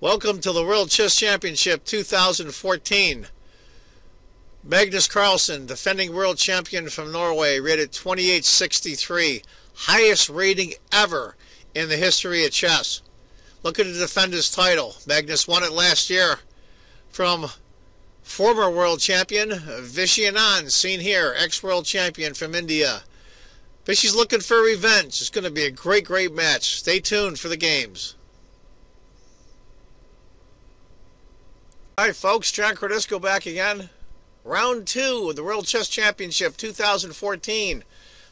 Welcome to the World Chess Championship 2014. Magnus Carlsen, defending world champion from Norway, rated 2863, highest rating ever in the history of chess. Looking to defend his title. Magnus won it last year from former world champion Anand, seen here, ex-world champion from India. Vishy's looking for revenge. It's going to be a great match. Stay tuned for the games. Alright folks, John Cordisco back again. Round 2 of the World Chess Championship 2014.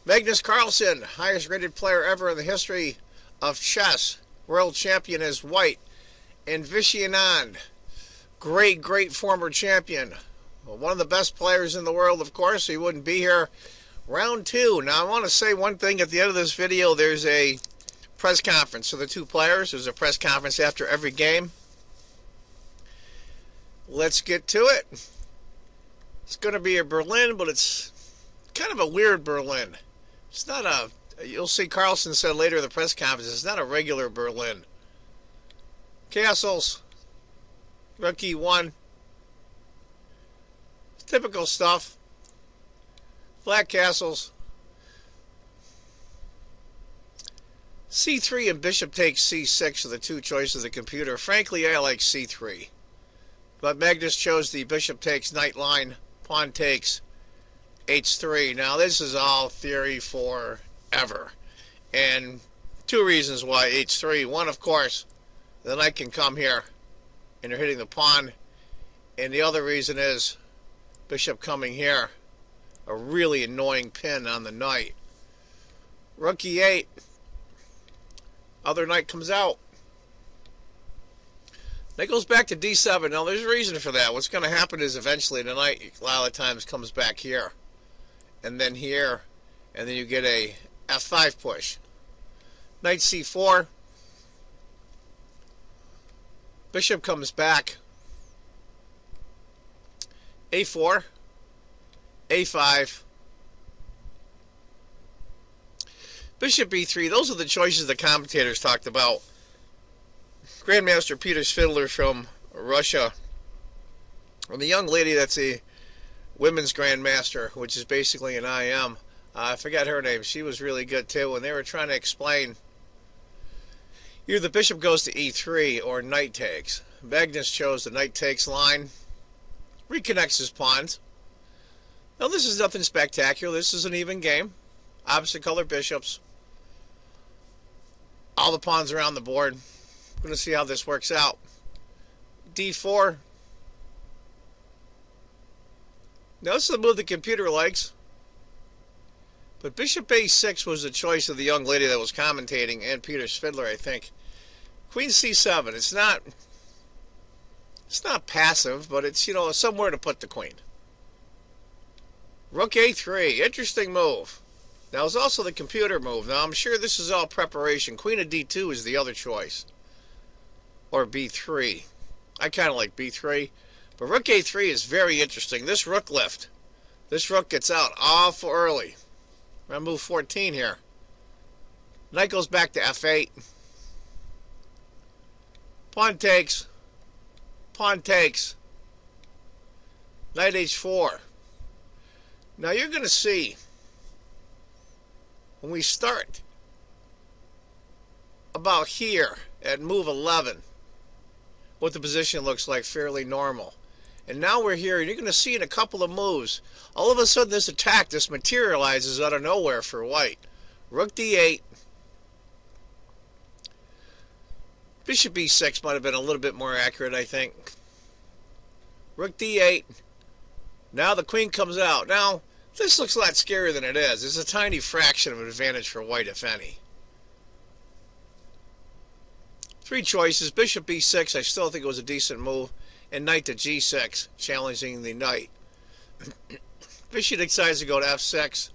Magnus Carlsen, highest rated player ever in the history of chess. World champion is white. And Anand, great former champion. One of the best players in the world, of course. He wouldn't be here. Round 2. Now I want to say one thing at the end of this video. There's a press conference for the two players. There's a press conference after every game. Let's get to it. It's going to be a Berlin, but it's kind of a weird Berlin. It's not a, you'll see Carlsen said later in the press conference, it's not a regular Berlin. Castles. Rook E1. Typical stuff. Black castles. C3 and bishop takes C6 are the two choices of the computer. Frankly, I like C3. But Magnus chose the bishop takes knight line, pawn takes H3. Now this is all theory forever. And two reasons why H3. One, of course, the knight can come here and you're hitting the pawn. And the other reason is bishop coming here. A really annoying pin on the knight. Rook E8. Other knight comes out. That goes back to D7. Now, there's a reason for that. What's going to happen is eventually the knight, a lot of times, comes back here. And then here. And then you get a F5 push. Knight C4. Bishop comes back. A4. A5. Bishop B3. Those are the choices the commentators talked about. Grandmaster Peter Fiddler from Russia, and the young lady that's a women's grandmaster, which is basically an IM. I forgot her name. She was really good too, and they were trying to explain either the bishop goes to E3 or knight takes. Magnus chose the knight takes line, reconnects his pawns. Now this is nothing spectacular. This is an even game. Opposite color bishops. All the pawns around the board. We're going to see how this works out. D4. Now this is the move the computer likes. But bishop A6 was the choice of the young lady that was commentating, and Peter Fiddler, I think. Queen C7. It's not passive, but it's, you know, somewhere to put the queen. Rook A3. Interesting move. Now it's also the computer move. Now I'm sure this is all preparation. Queen of D2 is the other choice. Or B3. I kind of like B3. But Rook A3 is very interesting. This rook lift. This rook gets out awful early. I'm going to move 14 here. Knight goes back to F8. Pawn takes. Pawn takes. Knight H4. Now you're going to see when we start about here at move 11 what the position looks like, fairly normal. And now we're here, and you're going to see in a couple of moves, all of a sudden this attack, this materializes out of nowhere for white. Rook D8. Bishop B6 might have been a little bit more accurate, I think. Rook D8. Now the queen comes out. Now, this looks a lot scarier than it is. It's a tiny fraction of an advantage for white, if any. Three choices. Bishop B6, I still think it was a decent move. And knight to G6, challenging the knight. Vishy decides to go to F6.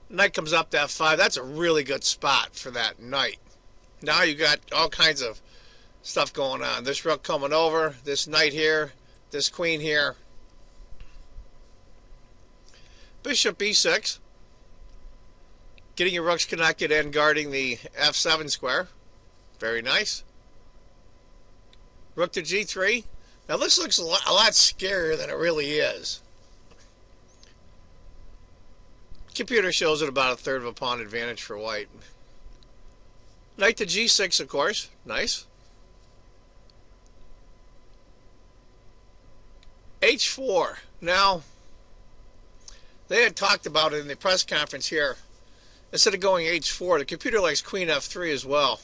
Knight comes up to F5. That's a really good spot for that knight. Now you got all kinds of stuff going on. This rook coming over, this knight here, this queen here. Bishop B6. Getting your rooks connected and guarding the F7 square. Very nice. Rook to G3. Now this looks a lot scarier than it really is. Computer shows it about a third of a pawn advantage for white. Knight to G6, of course. Nice. H4. Now, they had talked about it in the press conference here. Instead of going H4, the computer likes Queen F3 as well.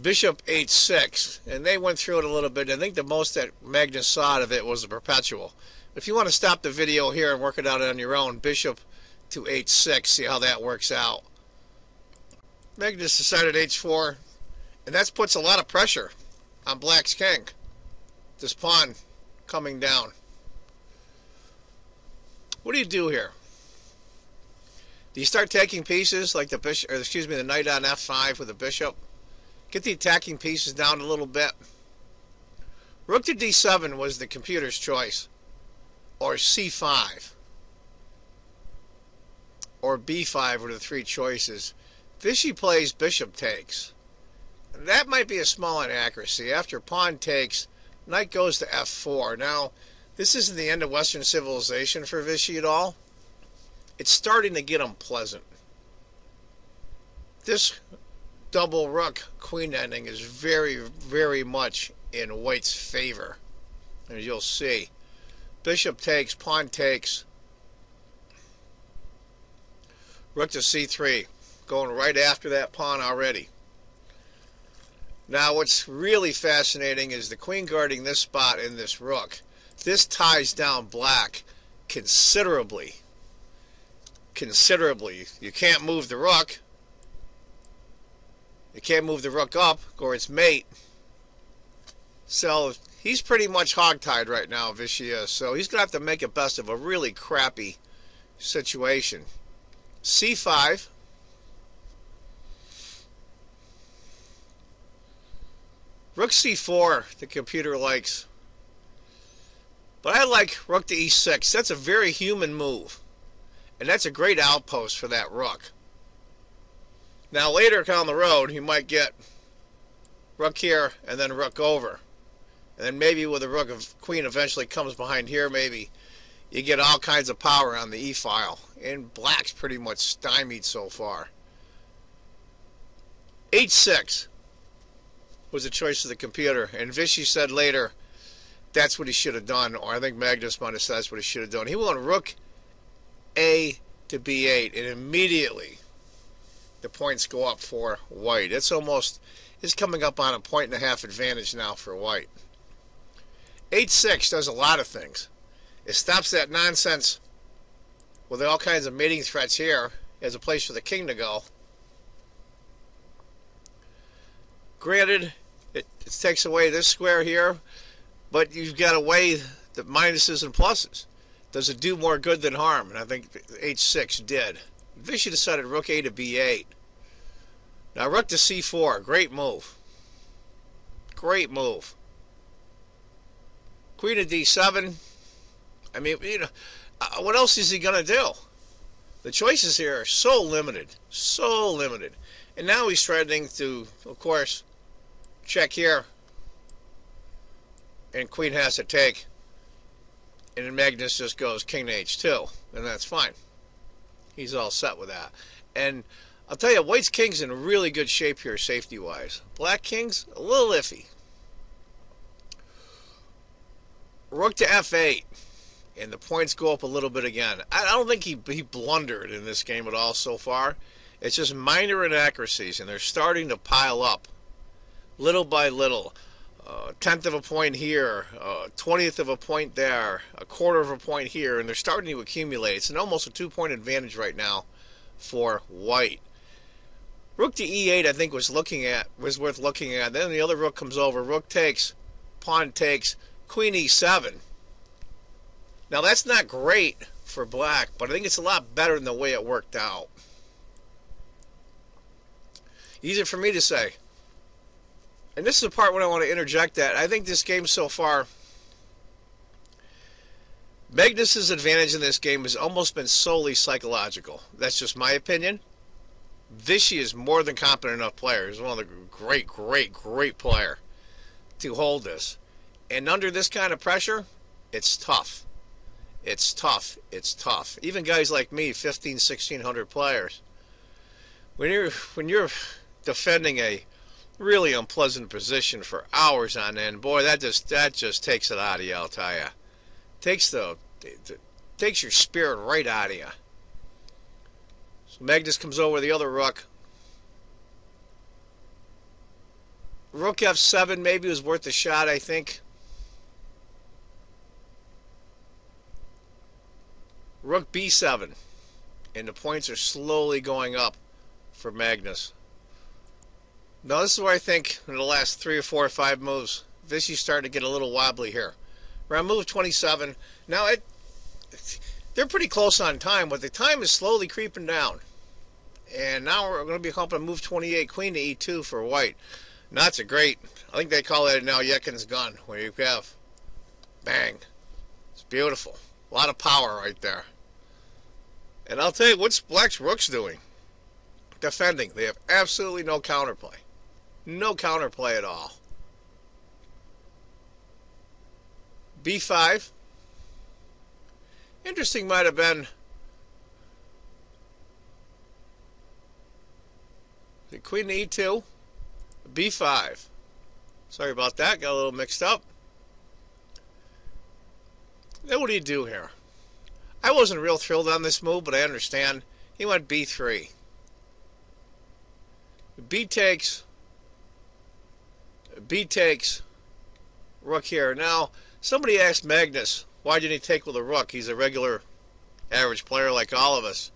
Bishop H6. And they went through it a little bit. I think the most that Magnus saw out of it was a perpetual. If you want to stop the video here and work it out on your own, Bishop to H6, see how that works out. Magnus decided H4, and that puts a lot of pressure on Black's king. This pawn coming down. What do you do here? Do you start taking pieces like the bishop, or excuse me, the knight on F5 with the bishop? Get the attacking pieces down a little bit. Rook to D7 was the computer's choice. Or C5. Or B5 were the three choices. Vishy plays bishop takes. That might be a small inaccuracy. After pawn takes, knight goes to F4. Now, this isn't the end of Western civilization for Vishy at all. It's starting to get unpleasant. This double rook queen ending is very, very much in white's favor, as you'll see. Bishop takes, pawn takes. Rook to C3. Going right after that pawn already. Now what's really fascinating is the queen guarding this spot and this rook. This ties down black considerably. Considerably. You can't move the rook. You can't move the rook up or its mate. So he's pretty much hogtied right now, Vishy is. So he's going to have to make the best of a really crappy situation. C5. Rook C4, the computer likes. But I like rook to E6. That's a very human move. And that's a great outpost for that rook. Now later down the road, you might get rook here and then rook over. And then maybe with a rook of queen eventually comes behind here, maybe you get all kinds of power on the E-file. And black's pretty much stymied so far. H6 was the choice of the computer. And Vishy said later, that's what he should have done. Or I think Magnus might have said that's what he should have done. He went rook A to B8. And immediately the points go up for white. It's coming up on a 1.5 advantage now for white. H6 does a lot of things. It stops that nonsense with all kinds of mating threats here as a place for the king to go. Granted, it takes away this square here, but you've got to weigh the minuses and pluses. Does it do more good than harm? And I think H6 did. Vishy decided rook A to B8. Now rook to C4. Great move. Great move. Queen to D7. I mean, you know, what else is he going to do? The choices here are so limited. So limited. And now he's threatening to, of course, check here. And queen has to take. And then Magnus just goes king to H2. And that's fine. He's all set with that. And I'll tell you, white's king's in really good shape here, safety-wise. Black king's a little iffy. Rook to F8. And the points go up a little bit again. I don't think he blundered in this game at all so far. It's just minor inaccuracies, and they're starting to pile up. Little by little. 1/10 of a point here, 20th of a point there, 1/4 of a point here, and they're starting to accumulate. It's almost a 2-point advantage right now for white. Rook to E8, I think, was worth looking at. Then the other rook comes over. Rook takes, pawn takes, queen E7. Now that's not great for black, but I think it's a lot better than the way it worked out. Easy for me to say. And this is the part when I want to interject that. I think this game so far, Magnus's advantage in this game has almost been solely psychological. That's just my opinion. Vishy is more than competent enough player. He's one of the great player. to hold this. And under this kind of pressure, it's tough. It's tough. It's tough. Even guys like me, 1,600 players, when you're defending a really unpleasant position for hours on end, boy, that just takes it out of you, I'll tell you. Takes your spirit right out of you. So Magnus comes over the other rook. Rook F7 maybe was worth a shot, I think. Rook B7. And the points are slowly going up for Magnus. Now this is where I think in the last 3 or 4 or 5 moves, Vichy's starting to get a little wobbly here. Around move 27. Now they're pretty close on time, but the time is slowly creeping down. And now we're going to be helping move 28, queen to E2 for white. Now that's a great, I think they call that now Yekin's gun, where you have bang. It's beautiful. A lot of power right there. And I'll tell you, what's Black's rook's doing? Defending. They have absolutely no counterplay. No counterplay at all. B5. Interesting might have been the queen to E2. B5. Sorry about that. Got a little mixed up. Then what do you do here? I wasn't real thrilled on this move, but I understand. He went B3. B takes. Rook here. Now, somebody asked Magnus, why didn't he take with a rook? He's a regular average player like all of us,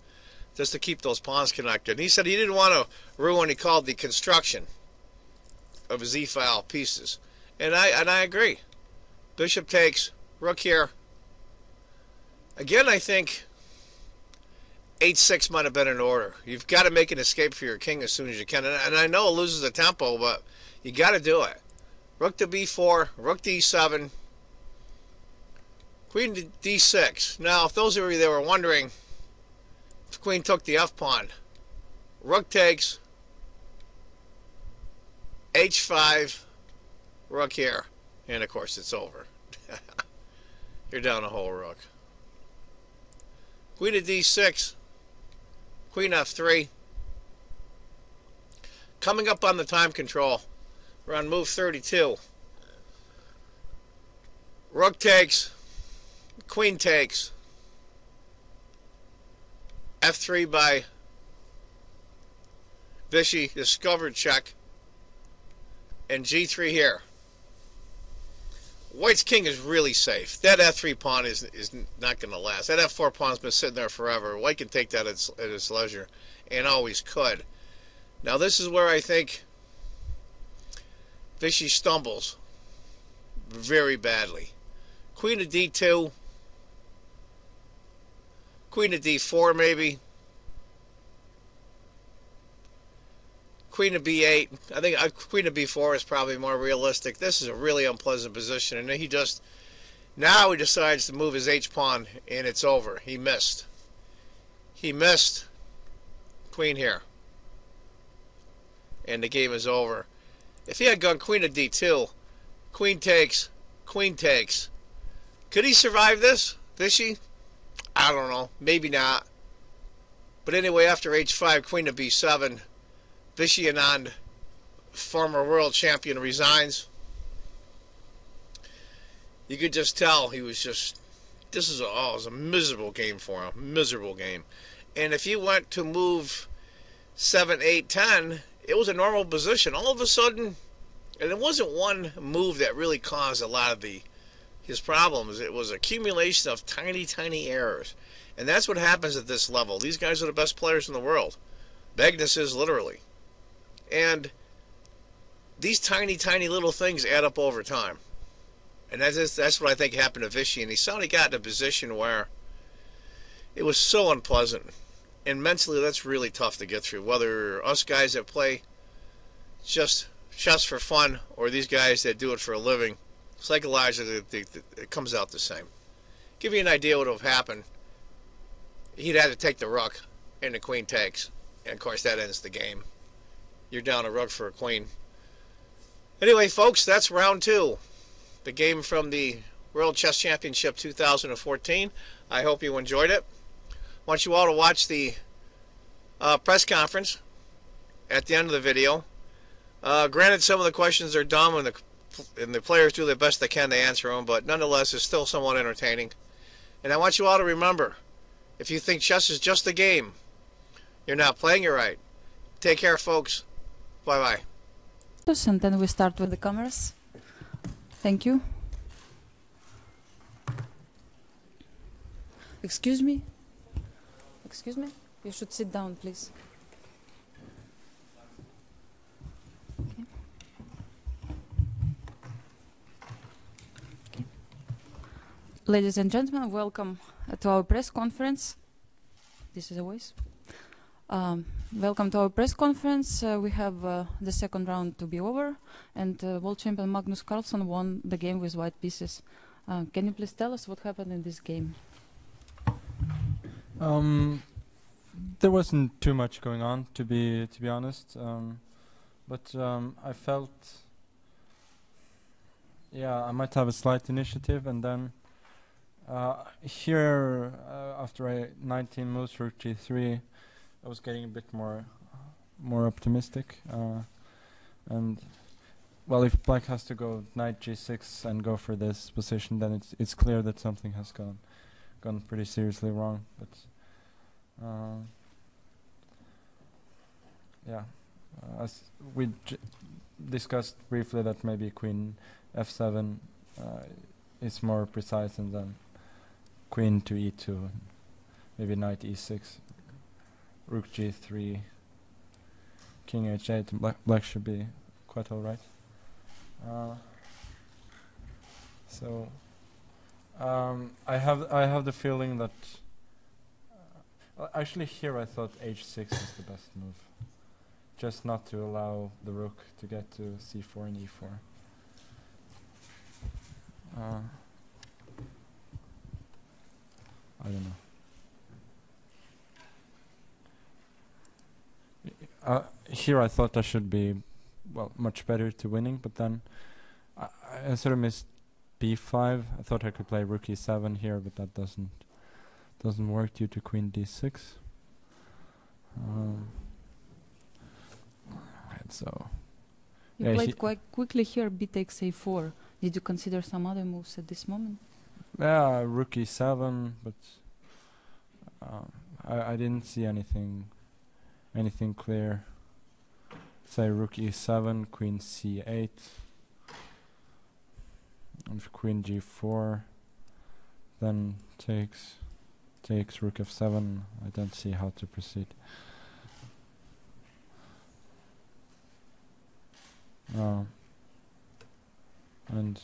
just to keep those pawns connected. And he said he didn't want to ruin what he called the construction of his E-file pieces. And I agree. Bishop takes, rook here. Again, I think H6 might have been in order. You've got to make an escape for your king as soon as you can. And I know it loses the tempo, but you got to do it. Rook to B4, rook to E7, queen to D6. Now, if those of you that were wondering if queen took the F pawn, rook takes, H5, rook here, and of course it's over. You're down a whole rook. Queen to D6, queen F3. Coming up on the time control, we're on move 32. Rook takes, queen takes, F3 by Vichy, discovered check, and G3 here. White's king is really safe. That F3 pawn is not going to last. That F4 pawn's been sitting there forever. White can take that at his leisure, and always could. Now this is where I think Vichy stumbles very badly. Queen to D2, queen to D4 maybe, queen to B8. I think queen to B4 is probably more realistic. This is a really unpleasant position, and he decides to move his H pawn, and it's over. He missed. He missed. Queen here, and the game is over. If he had gone queen to D2, queen takes, queen takes, could he survive this, Vichy? I don't know. Maybe not. But anyway, after H5, queen to B7, Vichy Anand, former world champion, resigns. You could just tell he was just, it was a miserable game for him. Miserable game. And if you went to move 7, 8, 10, it was a normal position. All of a sudden, and it wasn't one move that really caused a lot of his problems. It was accumulation of tiny, tiny errors. And that's what happens at this level. These guys are the best players in the world. Magnus is literally. And these tiny, tiny little things add up over time. And that's what I think happened to Vichy. And he suddenly got in a position where it was so unpleasant. And mentally, that's really tough to get through. Whether us guys that play just for fun or these guys that do it for a living, psychologically, it comes out the same. Give you an idea what would have happened. He'd had to take the rook, and the queen takes. And, of course, that ends the game. You're down a rook for a queen. Anyway, folks, that's round 2. The game from the World Chess Championship 2014. I hope you enjoyed it. I want you all to watch the press conference at the end of the video. Granted, some of the questions are dumb and the players do the best they can to answer them, but nonetheless, it's still somewhat entertaining. And I want you all to remember, if you think chess is just a game, you're not playing it right. Take care, folks. Bye-bye. And then we start with the cameras. Thank you. Excuse me? Excuse me? You should sit down, please. Okay. Okay. Ladies and gentlemen, welcome to our press conference. This is a voice. Welcome to our press conference. We have the second round to be over, and world champion Magnus Carlsen won the game with white pieces. Can you please tell us what happened in this game? There wasn't too much going on, to be honest, but I felt, yeah, I might have a slight initiative, and then here after 19 moves rook g3, I was getting a bit more optimistic, and well, if black has to go knight g6 and go for this position, then it's clear that something has gone pretty seriously wrong. But yeah, as we discussed briefly, that maybe queen f7 is more precise, and then queen to e2, and maybe knight e6, rook g3, king h8, and black should be quite all right. So I have the feeling that actually here I thought h6 is the best move, just not to allow the rook to get to c4 and e4. I don't know. Here I thought I should be, well, much better to winning, but then I sort of missed b5. I thought I could play rook e7 here, but that doesn't work due to queen d6. So you played quite quickly here, b takes a4. Did you consider some other moves at this moment? Yeah, rook e7, but I didn't see anything clear. Say rook e7, queen c8, and if queen g4, then takes rook f7. I don't see how to proceed. And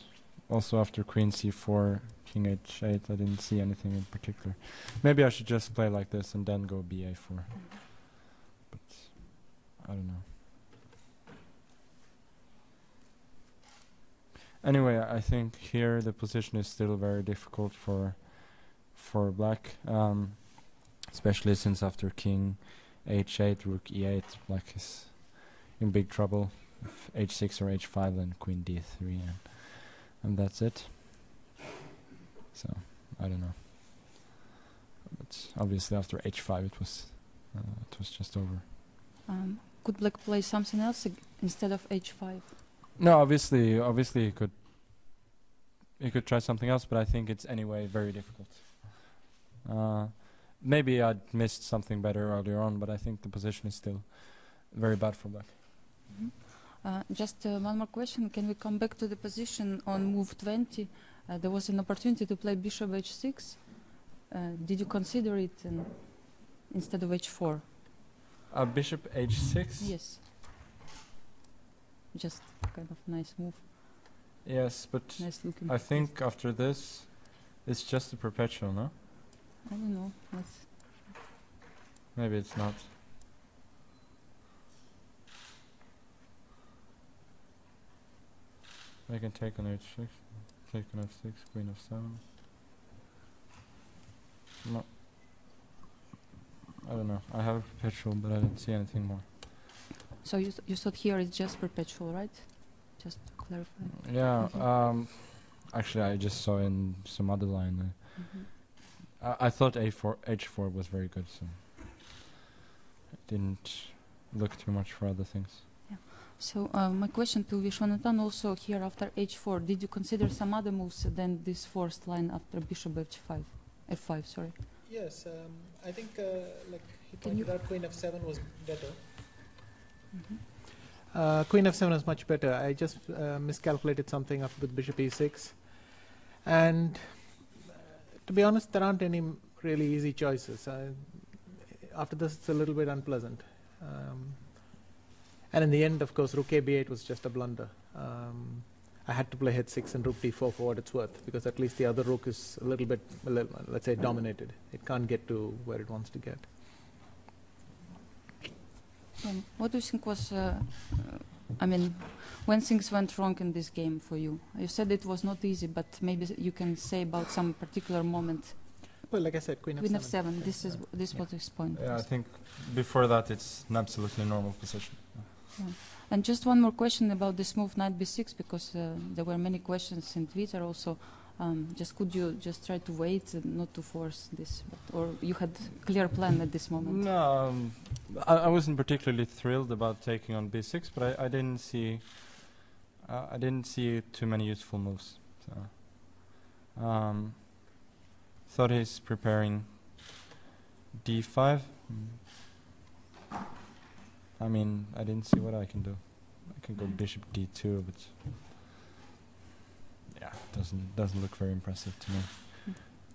also after queen c4, king h8, I didn't see anything in particular. Maybe I should just play like this and then go ba4. But I don't know. Anyway, I think here the position is still very difficult for black, especially since after king h8, rook e8, black is in big trouble. If h6 or h5, then queen d3, and that's it. So I don't know. But obviously after h5, it was just over. Could black play something else instead of h5? No, obviously he could try something else, but I think it's anyway very difficult. Maybe I'd missed something better earlier on, but I think the position is still very bad for black. Just one more question. Can we come back to the position on move 20? There was an opportunity to play bishop h6. Did you consider it instead of h4? Bishop h6? Yes. Just kind of nice move. Yes, but nice looking. I think after this, it's just a perpetual, no? I don't know. Maybe it's not. I can take on h6, take on f6, queen f7. No. I don't know. I have a perpetual, but I didn't see anything more. So you thought here it's just perpetual, right? just to clarify. Yeah. Actually, I just saw in some other line. I thought H4 was very good, so I didn't look too much for other things. So my question to Vishwanathan also here after H4, did you consider some other moves than this forced line after Bishop F5? F5, sorry. Yes, I think like he pointed out, Queen F7 was better. Queen F7 is much better. I just miscalculated something up with Bishop E6, and to be honest, there aren't any really easy choices. After this, it's a little bit unpleasant. And in the end, of course, Rook AB8 was just a blunder. I had to play H6 and Rook D4 for what it's worth, because at least the other rook is a little bit, let's say, dominated. It can't get to where it wants to get. What do you think was, I mean, when things went wrong in this game for you? You said it was not easy, but maybe you can say about some particular moment. Well, like I said, Queen F7. Queen F7. This was his point. Yeah, I think before that it's an absolutely normal position. Yeah. And just one more question about this move Knight B6, because there were many questions in Twitter also. Just could you just try to wait and not to force this, or you had clear plan at this moment? No, I wasn't particularly thrilled about taking on B6, but I didn't see too many useful moves. So, thought he's preparing D5. I mean, I didn't see what I can do. I can go Bishop D2, but yeah, doesn't look very impressive to me.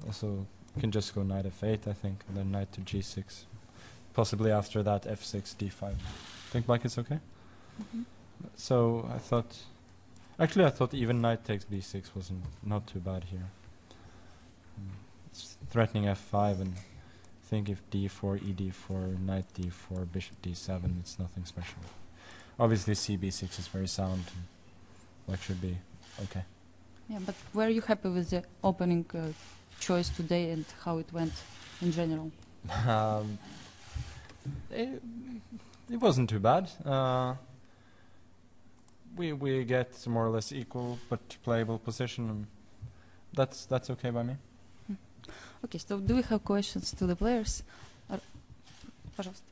Also, can just go Knight F8, I think, and then Knight to G6. Possibly after that F6, D5. Think Black is okay? So I thought even Knight takes B6 wasn't not too bad here. It's threatening F5, and I think if D4, ED4, Knight D4, Bishop D7, it's nothing special. Obviously CB6 is very sound, and Black should be okay. Yeah, but were you happy with the opening choice today and how it went in general? It wasn't too bad. We get more or less equal but playable position, and that's okay by me. Okay, so do we have questions to the players? Пожалуйста.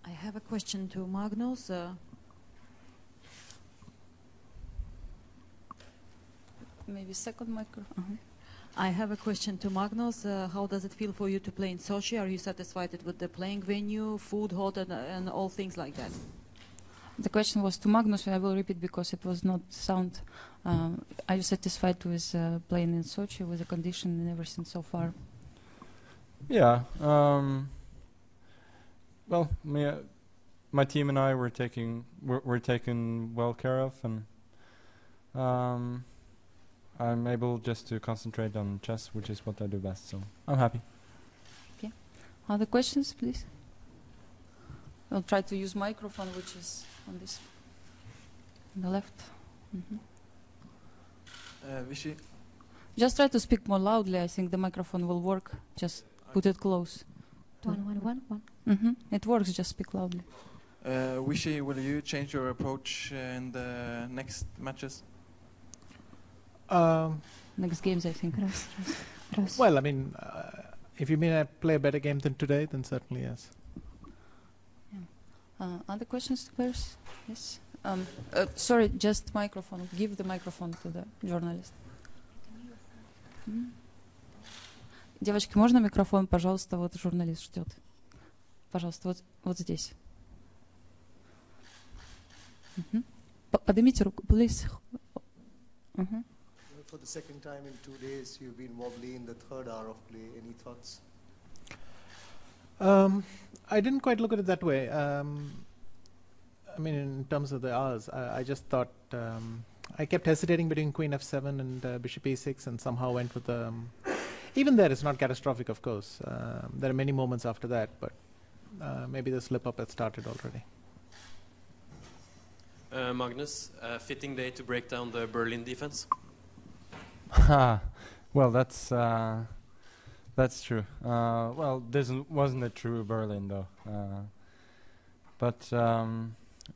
I have a question to Magnus. Maybe second micro. I have a question to Magnus. How does it feel for you to play in Sochi? Are you satisfied with the playing venue, food, hot, and all things like that? The question was to Magnus. I will repeat because it was not sound. Are you satisfied with playing in Sochi, with the condition and everything so far? Yeah. Well, my team and I were taken well care of, and I'm able just to concentrate on chess, which is what I do best. So I'm happy. Okay. Other questions, please? I'll try to use microphone, which is on this, on the left. Vishy. Just try to speak more loudly. I think the microphone will work. Just put it close. One. It works. Just speak loudly. Vishy, will you change your approach in the next matches? Next games, I think. Well, I mean, if you mean I play a better game than today, then certainly yes. Other questions to players? Yes. Sorry, just microphone. Give the microphone to the journalist. Девочки, можно микрофон, пожалуйста? Вот журналист ждет. Пожалуйста, вот здесь. Поднимите руку, please. For the second time in 2 days, you've been wobbly in the third hour of play. Any thoughts? I didn't quite look at it that way. I mean, in terms of the hours, I just thought I kept hesitating between Queen F7 and Bishop E6, and somehow went with the. Even there, it's not catastrophic, of course. There are many moments after that, but maybe the slip up had started already. Magnus, fitting day to break down the Berlin defense. Well, that's true. Well, this wasn't a true Berlin though. But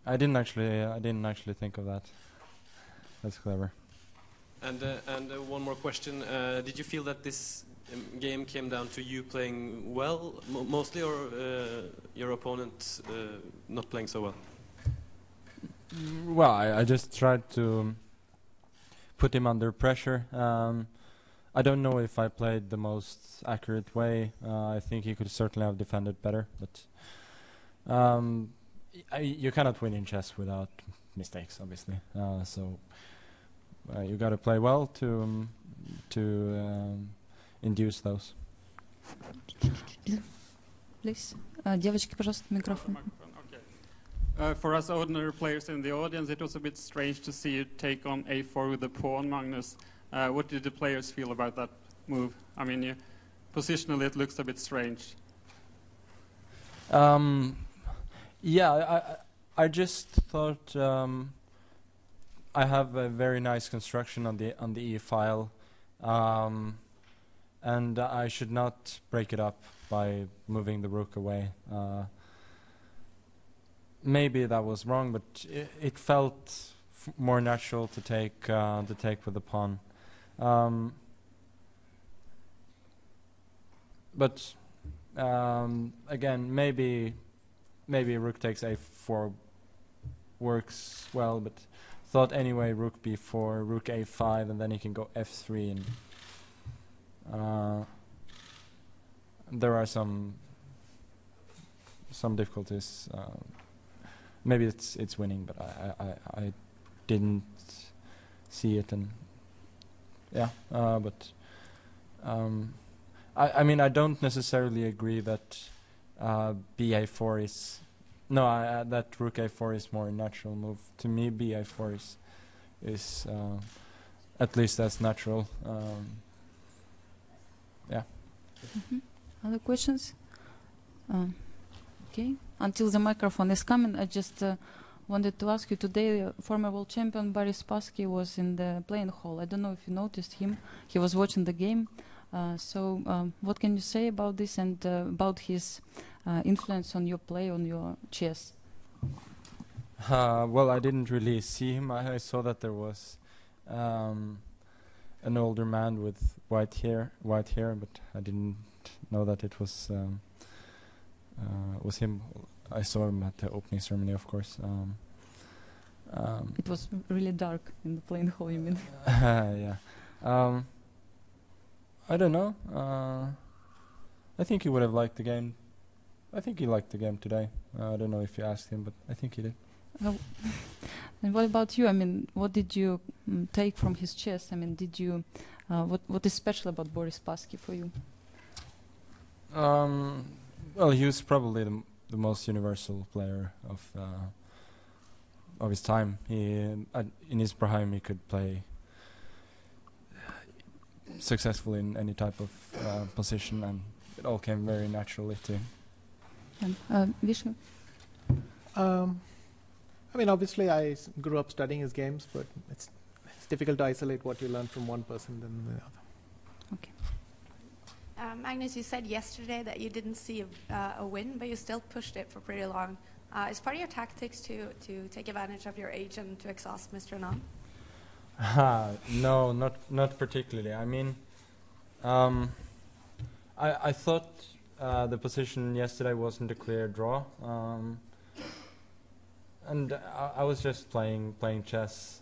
I didn't actually think of that. That's clever. And one more question. Did you feel that this game came down to you playing well, mostly, or your opponent not playing so well? Well, I just tried to put him under pressure. I don't know if I played the most accurate way. I think he could certainly have defended better, but you cannot win in chess without mistakes, obviously. So you got to play well to induce those. Please. Девочки, пожалуйста, микрофон. For us ordinary players in the audience, it was a bit strange to see you take on a4 with the pawn, Magnus. What did the players feel about that move? I mean, positionally it looks a bit strange. Yeah, I just thought I have a very nice construction on the E file, and I should not break it up by moving the rook away. Maybe that was wrong, but it felt more natural to take with the pawn. But again, maybe rook takes a4 works well, but thought anyway rook b4, rook a5, and then he can go f3, and there are some difficulties. Maybe it's winning, but I didn't see it, and yeah. But I mean, I don't necessarily agree that ba4 is that rook a4 is more a natural move. To me, ba4 is at least as natural. Yeah. Other questions? Okay. Until the microphone is coming, I just wanted to ask you today, former world champion Boris Spassky was in the playing hall. I don't know if you noticed him. He was watching the game. So what can you say about this and about his influence on your play, on your chess? Well, I didn't really see him. I saw that there was an older man with white hair, but I didn't know that it was him. I saw him at the opening ceremony, of course. It was really dark in the playing hall, you mean? Yeah. I don't know. I think he would have liked the game. I think he liked the game today. I don't know if you asked him, but I think he did. And what about you? I mean, what did you take from his chess? I mean, did you? What is special about Boris Spassky for you? Well, he was probably the most universal player of his time. In his prime, he could play successfully in any type of position, and it all came very naturally to him. Vishnu? I mean, obviously, I grew up studying his games, but it's difficult to isolate what you learn from one person than the other. Okay. Magnus, you said yesterday that you didn't see a win, but you still pushed it for pretty long. Is part of your tactics to take advantage of your age and to exhaust Mr. Anand? No, not particularly. I mean, I thought the position yesterday wasn't a clear draw, and I was just playing chess.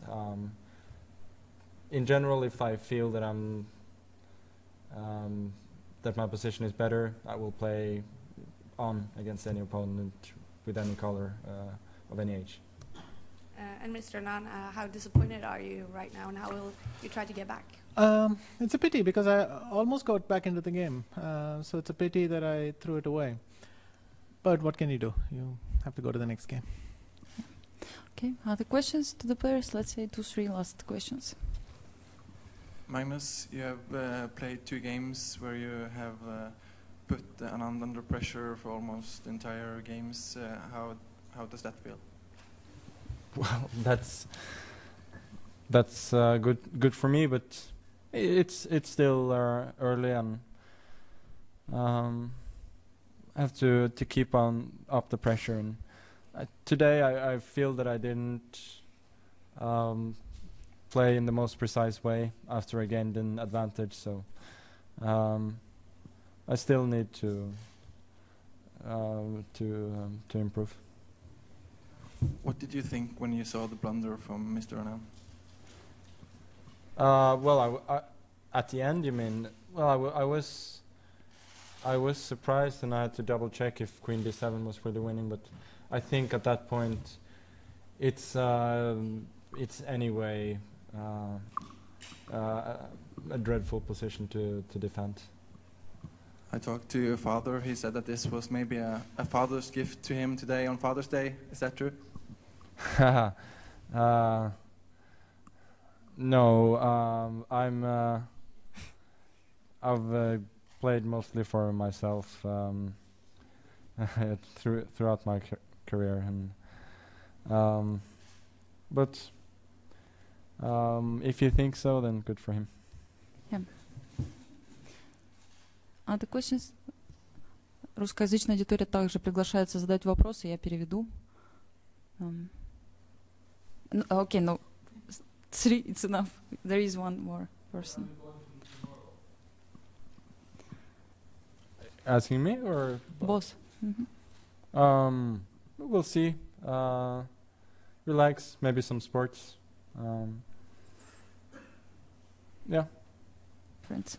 In general, if I feel that that my position is better, I will play on against any opponent with any color of any age. And Mr. Anand, how disappointed are you right now, and how will you try to get back? It's a pity because I almost got back into the game. So it's a pity that I threw it away. But what can you do? You have to go to the next game. Okay. Other questions to the players? Let's say 2-3 last questions. Magnus, you have played 2 games where you have put Anand under pressure for almost entire games. How does that feel? Well, that's good for me, but it's still early, and I have to keep up the pressure and Today I feel that I didn't play in the most precise way after I gained an advantage, so I still need to improve. What did you think when you saw the blunder from Mr. Anand? Well, at the end, you mean? Well, I was surprised, and I had to double check if Queen D7 was really winning. But I think at that point, it's anyway a dreadful position to defend. I talked to your father. He said that this was maybe a father's gift to him today on Father's Day. Is that true? No, I've played mostly for myself throughout my career, and but if you think so, then good for him. Yeah. Other questions? Русскоязычная аудитория также приглашается задать вопросы, я переведу. Okay, no. 3, it's enough. There is one more person. Asking me or Both. Mm-hmm. We'll see. Relax, maybe some sports. Yeah. Friends.